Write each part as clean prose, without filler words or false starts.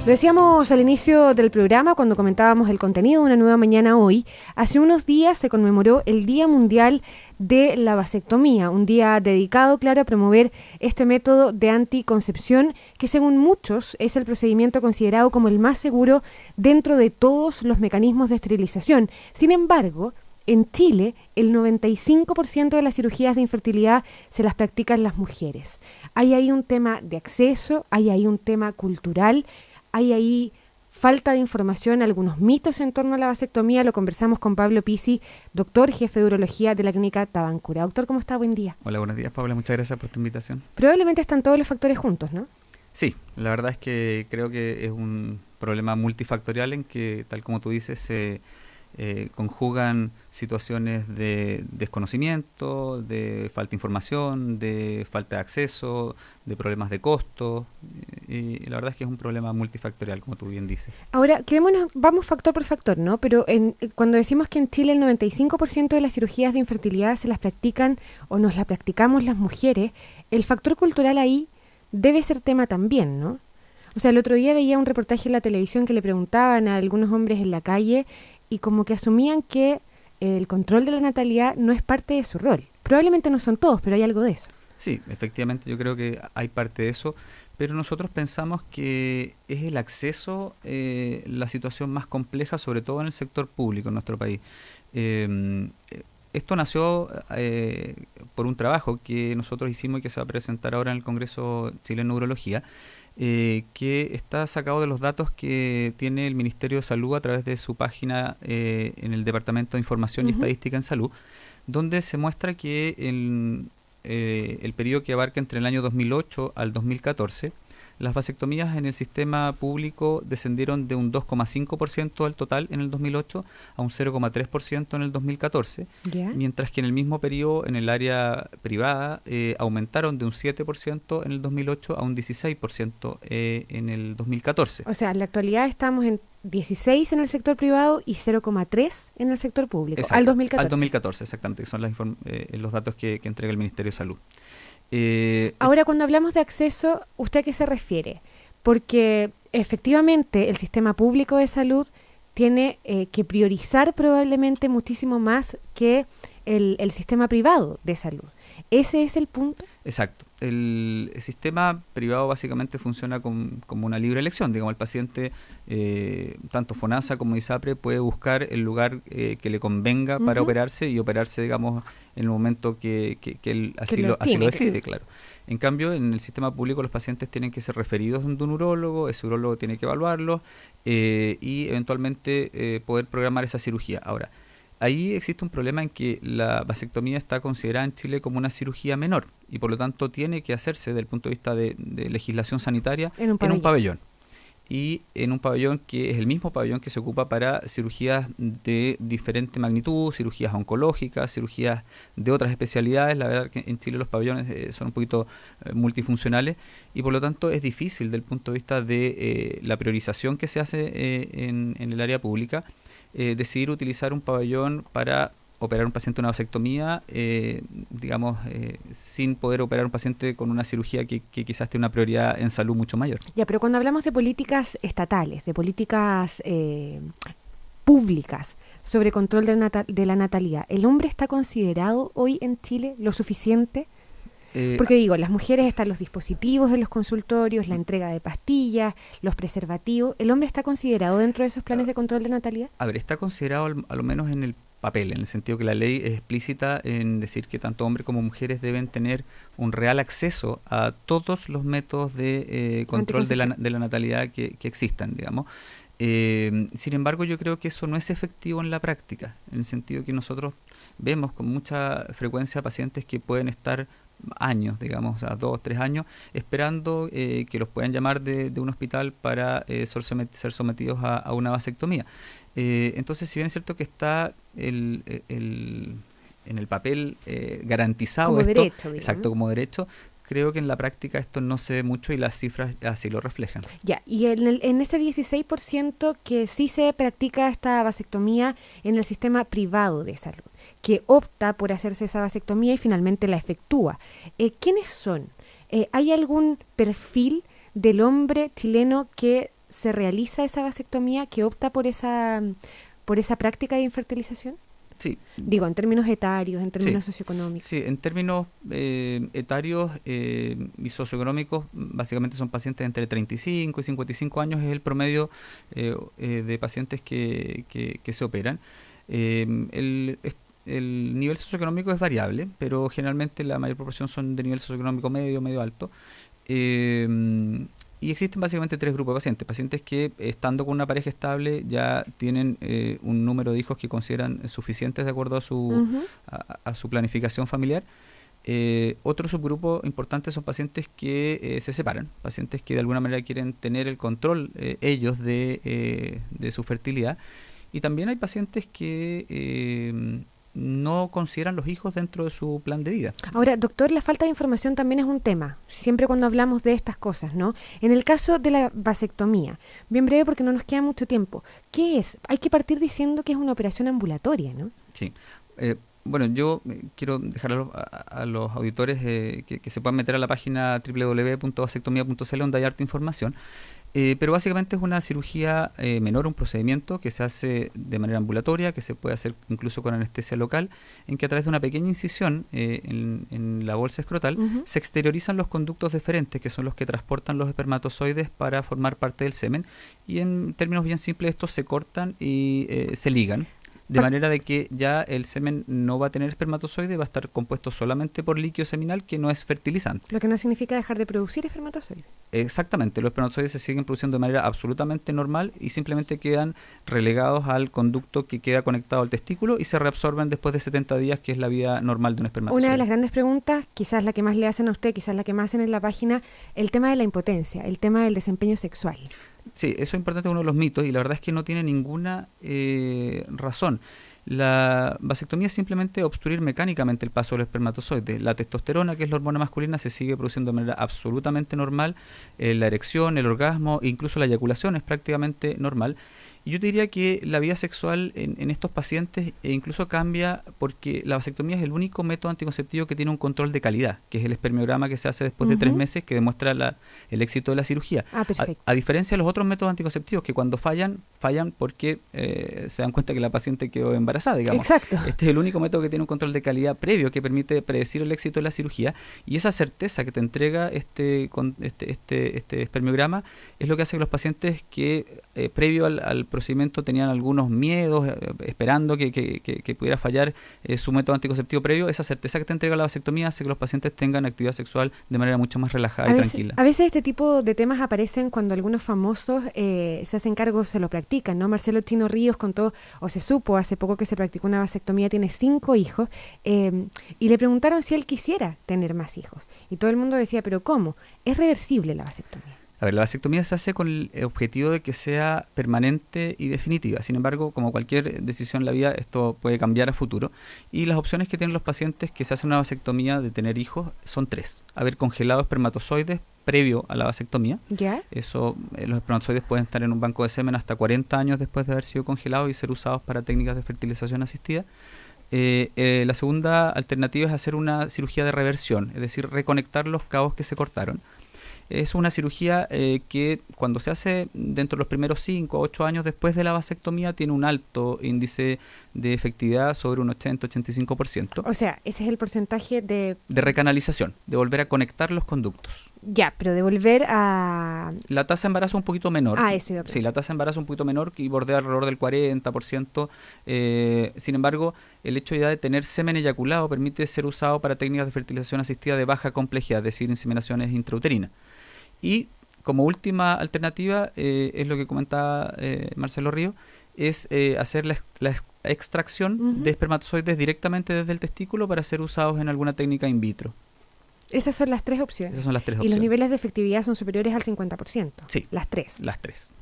Lo decíamos al inicio del programa cuando comentábamos el contenido de Una Nueva Mañana Hoy. Hace unos días se conmemoró el Día Mundial de la Vasectomía, un día dedicado, claro, a promover este método de anticoncepción que según muchos es el procedimiento considerado como el más seguro dentro de todos los mecanismos de esterilización. Sin embargo, en Chile, el 95% de las cirugías de infertilidad se las practican las mujeres. Hay ahí un tema de acceso, hay ahí un tema cultural, hay ahí falta de información, algunos mitos en torno a la vasectomía. Lo conversamos con Pablo Pizzi, doctor, jefe de urología de la clínica Tabancura. Doctor, ¿cómo está? Buen día. Hola, buenos días, Paula. Muchas gracias por tu invitación. Probablemente están todos los factores juntos, ¿no? Sí, la verdad es que creo que es un problema multifactorial en que, tal como tú dices, se conjugan situaciones de desconocimiento, de falta de información, de falta de acceso, de problemas de costo, y la verdad es que es un problema multifactorial, como tú bien dices. Ahora, vamos factor por factor, ¿no? Pero cuando decimos que en Chile el 95% de las cirugías de infertilidad se las practican o nos las practicamos las mujeres, el factor cultural ahí debe ser tema también, ¿no? O sea, el otro día veía un reportaje en la televisión que le preguntaban a algunos hombres en la calle y como que asumían que el control de la natalidad no es parte de su rol. Probablemente no son todos, pero hay algo de eso. Sí, efectivamente yo creo que hay parte de eso, pero nosotros pensamos que es el acceso la situación más compleja, sobre todo en el sector público en nuestro país. Esto nació por un trabajo que nosotros hicimos y que se va a presentar ahora en el Congreso Chileno de Urología, que está sacado de los datos que tiene el Ministerio de Salud a través de su página en el Departamento de Información y Estadística en Salud, donde se muestra que el periodo que abarca entre el año 2008 al 2014, las vasectomías en el sistema público descendieron de un 2,5% del total en el 2008 a un 0,3% en el 2014, mientras que en el mismo periodo en el área privada aumentaron de un 7% en el 2008 a un 16% en el 2014. O sea, en la actualidad estamos en 16 en el sector privado y 0,3 en el sector público. Exacto, al 2014. Al 2014, exactamente, que son los datos que entrega el Ministerio de Salud. Ahora, cuando hablamos de acceso, ¿usted a qué se refiere? Porque efectivamente el sistema público de salud tiene que priorizar probablemente muchísimo más que el sistema privado de salud. ¿Ese es el punto? Exacto. El sistema privado básicamente funciona como una libre elección. Digamos, el paciente, tanto FONASA como ISAPRE, puede buscar el lugar que le convenga para operarse y operarse, digamos, en el momento que él así lo decide, claro. En cambio, en el sistema público los pacientes tienen que ser referidos de un urólogo, ese urólogo tiene que evaluarlos y eventualmente poder programar esa cirugía. Ahora, ahí existe un problema en que la vasectomía está considerada en Chile como una cirugía menor y por lo tanto tiene que hacerse desde el punto de vista de legislación sanitaria en un pabellón. Y en un pabellón que es el mismo pabellón que se ocupa para cirugías de diferente magnitud, cirugías oncológicas, cirugías de otras especialidades. La verdad que en Chile los pabellones son un poquito multifuncionales y por lo tanto es difícil desde el punto de vista de la priorización que se hace en el área pública decidir utilizar un pabellón para operar un paciente una vasectomía, sin poder operar un paciente con una cirugía que quizás tiene una prioridad en salud mucho mayor. Ya, pero cuando hablamos de políticas estatales, de políticas públicas sobre control de la natalidad, ¿el hombre está considerado hoy en Chile lo suficiente? Porque digo, las mujeres están los dispositivos de los consultorios, la entrega de pastillas, los preservativos. ¿El hombre está considerado dentro de esos planes de control de natalidad? A ver, está considerado a lo menos en el papel, en el sentido que la ley es explícita en decir que tanto hombres como mujeres deben tener un real acceso a todos los métodos de control de la natalidad que existan, digamos. Sin embargo, yo creo que eso no es efectivo en la práctica, en el sentido que nosotros vemos con mucha frecuencia pacientes que pueden estar años, digamos, a 2 o 3 años, esperando que los puedan llamar de un hospital para ser sometidos a una vasectomía. Entonces, si bien es cierto que está en el papel garantizado como esto, derecho, exacto, como derecho, creo que en la práctica esto no se ve mucho y las cifras así lo reflejan. Ya, y en ese 16% que sí se practica esta vasectomía en el sistema privado de salud, que opta por hacerse esa vasectomía y finalmente la efectúa, ¿quiénes son? ¿Hay algún perfil del hombre chileno que se realiza esa vasectomía, que opta por esa práctica de infertilización? Sí. Digo, en términos etarios, en términos socioeconómicos. Sí, en términos etarios y socioeconómicos, básicamente son pacientes entre 35 y 55 años, es el promedio de pacientes que se operan. El nivel socioeconómico es variable, pero generalmente la mayor proporción son de nivel socioeconómico medio alto. Y existen básicamente tres grupos de pacientes. Pacientes que, estando con una pareja estable, ya tienen un número de hijos que consideran suficientes de acuerdo a su planificación familiar. Otro subgrupo importante son pacientes que se separan, pacientes que de alguna manera quieren tener el control ellos de su fertilidad. Y también hay pacientes que no consideran los hijos dentro de su plan de vida. Ahora, doctor, la falta de información también es un tema, siempre cuando hablamos de estas cosas, ¿no? En el caso de la vasectomía, bien breve porque no nos queda mucho tiempo, ¿qué es? Hay que partir diciendo que es una operación ambulatoria, ¿no? Sí. Bueno, yo quiero dejar a los auditores que se puedan meter a la página www.vasectomía.cl, donde hay harta información. Pero básicamente es una cirugía menor, un procedimiento que se hace de manera ambulatoria, que se puede hacer incluso con anestesia local, en que a través de una pequeña incisión en la bolsa escrotal se exteriorizan los conductos deferentes, que son los que transportan los espermatozoides para formar parte del semen, y en términos bien simples estos se cortan y se ligan. De manera de que ya el semen no va a tener espermatozoide, va a estar compuesto solamente por líquido seminal, que no es fertilizante. Lo que no significa dejar de producir espermatozoides. Exactamente, los espermatozoides se siguen produciendo de manera absolutamente normal y simplemente quedan relegados al conducto que queda conectado al testículo y se reabsorben después de 70 días, que es la vida normal de un espermatozoide. Una de las grandes preguntas, quizás la que más le hacen a usted, quizás la que más hacen en la página, el tema de la impotencia, el tema del desempeño sexual. Sí, eso es importante, uno de los mitos, y la verdad es que no tiene ninguna razón. La vasectomía es simplemente obstruir mecánicamente el paso del espermatozoide. La testosterona, que es la hormona masculina, se sigue produciendo de manera absolutamente normal. La erección, el orgasmo, incluso la eyaculación es prácticamente normal. Y yo te diría que la vida sexual en estos pacientes incluso cambia, porque la vasectomía es el único método anticonceptivo que tiene un control de calidad, que es el espermiograma que se hace después de 3 meses, que demuestra el éxito de la cirugía. A diferencia de los otros métodos anticonceptivos, que cuando fallan porque se dan cuenta que la paciente quedó embarazada, digamos. Exacto. Este es el único método que tiene un control de calidad previo, que permite predecir el éxito de la cirugía, y esa certeza que te entrega este espermiograma es lo que hace que los pacientes que previo al procedimiento tenían algunos miedos, esperando que pudiera fallar su método anticonceptivo previo, esa certeza que te entrega la vasectomía hace que los pacientes tengan actividad sexual de manera mucho más relajada y tranquila. A veces este tipo de temas aparecen cuando algunos famosos se hacen cargo, se lo practican, ¿no? Marcelo Chino Ríos contó, o se supo hace poco, que se practicó una vasectomía, tiene 5 hijos, y le preguntaron si él quisiera tener más hijos. Y todo el mundo decía, ¿pero cómo? ¿Es reversible la vasectomía? A ver, la vasectomía se hace con el objetivo de que sea permanente y definitiva. Sin embargo, como cualquier decisión en la vida, esto puede cambiar a futuro. Y las opciones que tienen los pacientes que se hacen una vasectomía de tener hijos son 3. Haber congelado espermatozoides previo a la vasectomía. ¿Ya? Eso, los espermatozoides pueden estar en un banco de semen hasta 40 años después de haber sido congelados y ser usados para técnicas de fertilización asistida. La segunda alternativa es hacer una cirugía de reversión, es decir, reconectar los cabos que se cortaron. Es una cirugía que cuando se hace dentro de los primeros 5 o 8 años después de la vasectomía tiene un alto índice de efectividad, sobre un 80-85%. O sea, ese es el porcentaje de recanalización, de volver a conectar los conductos. Ya, pero de volver a... La tasa de embarazo un poquito menor. Eso iba a preguntar. Sí, la tasa de embarazo un poquito menor y bordea alrededor del 40%. Sin embargo, el hecho ya de tener semen eyaculado permite ser usado para técnicas de fertilización asistida de baja complejidad, es decir, inseminaciones intrauterinas. Y como última alternativa, es lo que comentaba Marcelo Ríos, es hacer la extracción de espermatozoides directamente desde el testículo para ser usados en alguna técnica in vitro. Esas son las 3 opciones. Esas son las 3 ¿Y opciones. los niveles de efectividad son superiores al 50%? Sí. Las 3. Las 3.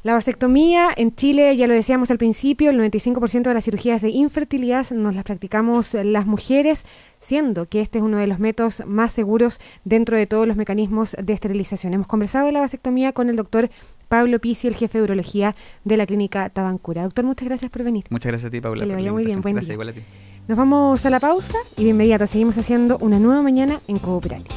La vasectomía en Chile, ya lo decíamos al principio, el 95% de las cirugías de infertilidad nos las practicamos las mujeres, siendo que este es uno de los métodos más seguros dentro de todos los mecanismos de esterilización. Hemos conversado de la vasectomía con el doctor Pablo Pizzi, el jefe de urología de la clínica Tabancura. Doctor, muchas gracias por venir. Muchas gracias a ti, Paula. Que le vaya muy bien. Buen gracias, día. igual a ti. Nos vamos a la pausa y de inmediato seguimos haciendo una nueva mañana en Cooperativa.